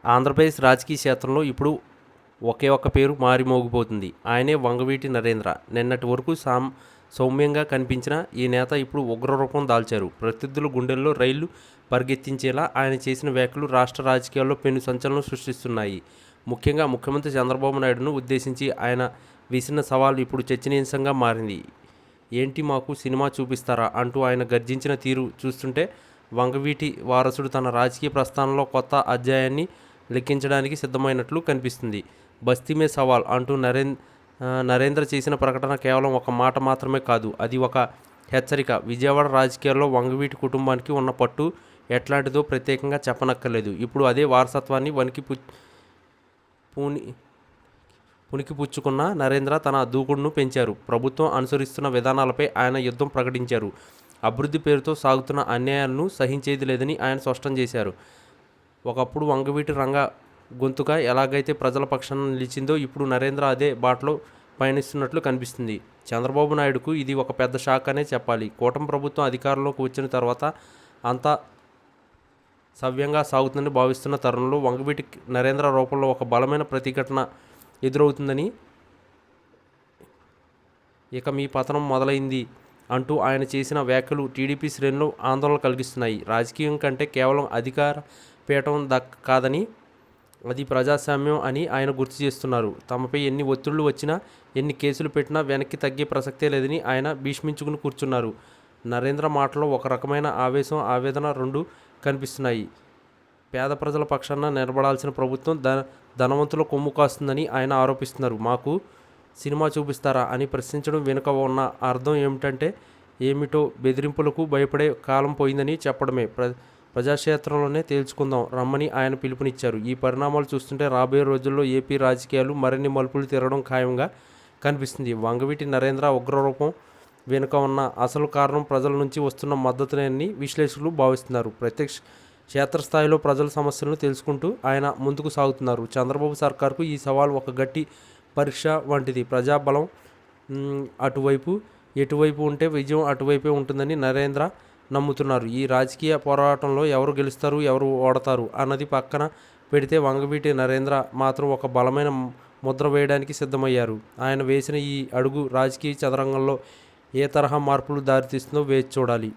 ఆంధ్రప్రదేశ్ రాజకీయ క్షేత్రంలో ఇప్పుడు ఒకే ఒక్క పేరు మారిమోగిపోతుంది. ఆయనే వంగవీటి నరేంద్ర. నిన్నటి వరకు సౌమ్యంగా కనిపించిన ఈ నేత ఇప్పుడు ఉగ్రరూపం దాల్చారు. ప్రత్యర్థుల గుండెల్లో రైళ్లు పరిగెత్తించేలా ఆయన చేసిన వ్యాఖ్యలు రాష్ట్ర రాజకీయాల్లో పెను సంచలనం సృష్టిస్తున్నాయి. ముఖ్యంగా ముఖ్యమంత్రి చంద్రబాబు నాయుడును ఉద్దేశించి ఆయన విసిరిన సవాల్ ఇప్పుడు చర్చనీయాంశంగా మారింది. ఏంటి మాకు సినిమా చూపిస్తారా అంటూ ఆయన గర్జించిన తీరు చూస్తుంటే వంగవీటి వారసుడు తన రాజకీయ ప్రస్థానంలో కొత్త అధ్యాయాన్ని లెక్కించడానికి సిద్ధమైనట్లు కనిపిస్తుంది. బస్తీ మే సవాల్ అంటూ నరేంద్ర చేసిన ప్రకటన కేవలం ఒక మాట మాత్రమే కాదు, అది ఒక హెచ్చరిక. విజయవాడ రాజకీయాల్లో వంగవీటి కుటుంబానికి ఉన్న పట్టు ఎట్లాంటిదో ప్రత్యేకంగా చెప్పనక్కర్లేదు. ఇప్పుడు అదే వారసత్వాన్ని పుణికిపుచ్చుకున్న నరేంద్ర తన దూకుడును పెంచారు. ప్రభుత్వం అనుసరిస్తున్న విధానాలపై ఆయన యుద్ధం ప్రకటించారు. అభివృద్ధి పేరుతో సాగుతున్న అన్యాయాలను సహించేది లేదని ఆయన స్పష్టం చేశారు. ఒకప్పుడు వంగవీటి రంగ గొంతుగా ఎలాగైతే ప్రజల పక్షాన నిలిచిందో ఇప్పుడు నరేంద్ర అదే బాటలో పయనిస్తున్నట్లు కనిపిస్తుంది. చంద్రబాబు నాయుడుకు ఇది ఒక పెద్ద షాక్ అనే చెప్పాలి. కూటమి ప్రభుత్వం అధికారంలోకి వచ్చిన తర్వాత అంతా సవ్యంగా సాగుతుందని భావిస్తున్న తరుణంలో వంగవీటి నరేంద్ర రూపంలో ఒక బలమైన ప్రతిఘటన ఎదురవుతుందని, ఇక మీ పతనం మొదలైంది అంటూ ఆయన చేసిన వ్యాఖ్యలు టీడీపీ శ్రేణులు ఆందోళన కలిగిస్తున్నాయి. రాజకీయం కంటే కేవలం అధికార పీఠం కాదని అది ప్రజాస్వామ్యం అని ఆయన గుర్తు చేస్తున్నారు. తమపై ఎన్ని ఒత్తిళ్లు వచ్చినా, ఎన్ని కేసులు పెట్టినా వెనక్కి తగ్గే ప్రసక్తే లేదని ఆయన భీష్మించుకుని కూర్చున్నారు. నరేంద్ర మాటలో ఒక రకమైన ఆవేశం, ఆవేదన రెండూ కనిపిస్తున్నాయి. పేద ప్రజల పక్షాన నిలబడాల్సిన ప్రభుత్వం ధనవంతుల కొమ్ము కాస్తుందని ఆయన ఆరోపిస్తున్నారు. మాకు సినిమా చూపిస్తారా అని ప్రశ్నించడం వెనుక ఉన్న అర్థం ఏమిటో బెదిరింపులకు భయపడే కాలం పోయిందని చెప్పడమే. ప్రజాక్షేత్రంలోనే తేల్చుకుందాం రమ్మని ఆయన పిలుపునిచ్చారు. ఈ పరిణామాలు చూస్తుంటే రాబోయే రోజుల్లో ఏపీ రాజకీయాలు మరిన్ని మలుపులు తిరగడం ఖాయంగా కనిపిస్తుంది. వంగవీటి నరేంద్ర ఉగ్రరూపం వెనుక ఉన్న అసలు కారణం ప్రజల నుంచి వస్తున్న మద్దతుని విశ్లేషకులు భావిస్తున్నారు. ప్రత్యక్ష క్షేత్రస్థాయిలో ప్రజల సమస్యలను తెలుసుకుంటూ ఆయన ముందుకు సాగుతున్నారు. చంద్రబాబు సర్కార్కు ఈ సవాల్ ఒక గట్టి పరీక్ష వంటిది. ప్రజాబలం ఎటువైపు ఉంటే విజయం అటువైపే ఉంటుందని నరేంద్ర నమ్ముతున్నారు. ఈ రాజకీయ పోరాటంలో ఎవరు గెలుస్తారు, ఎవరు ఓడతారు అన్నది పక్కన పెడితే వంగవీటి నరేంద్ర మాత్రం ఒక బలమైన ముద్ర వేయడానికి సిద్ధమయ్యారు. ఆయన వేసిన ఈ అడుగు రాజకీయ చదరంగంలో ఏ తరహా మార్పులు దారితీస్తుందో వేచి చూడాలి.